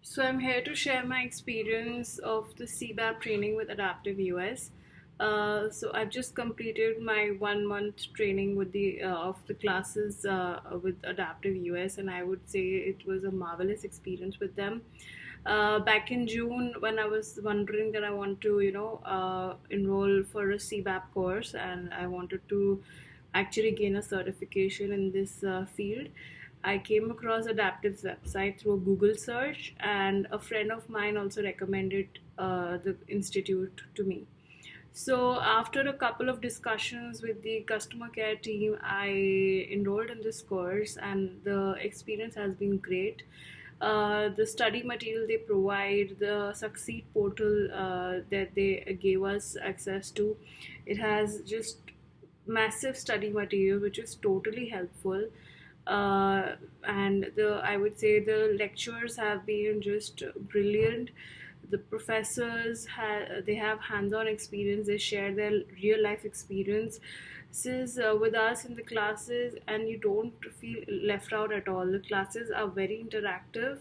So I'm here to share my experience of the CBAP training with AdaptiveUS. So I've just completed my 1 month training with the of the classes with AdaptiveUS, and I would say it was a marvelous experience with them. Back in June, when I was wondering that I want to, enroll for a CBAP course, and I wanted to actually gain a certification in this field. I came across Adaptive's website through a Google search, and a friend of mine also recommended the institute to me. So, after a couple of discussions with the customer care team, I enrolled in this course, and the experience has been great. The study material they provide, the Succeed portal that they gave us access to, it has just massive study material which is totally helpful. And the I would say the lectures have been just brilliant. The professors they have hands-on experience, they share their real life experiences with us in the classes, and you don't feel left out at all. The classes are very interactive,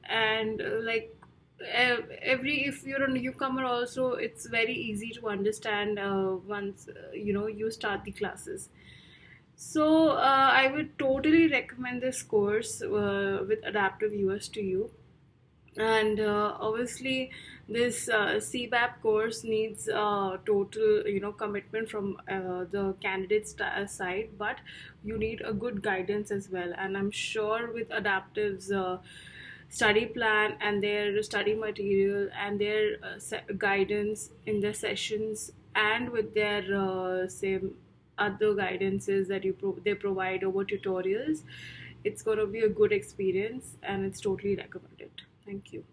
and every if you're a newcomer also, it's very easy to understand once you start the classes. So I would totally recommend this course with AdaptiveUS to you. And obviously, this CBAP course needs total, commitment from the candidate's side, but you need a good guidance as well. And I'm sure with Adaptive's study plan and their study material and their guidance in their sessions, and with their same other guidances that they provide over tutorials, it's going to be a good experience, and it's totally recommended. Thank you.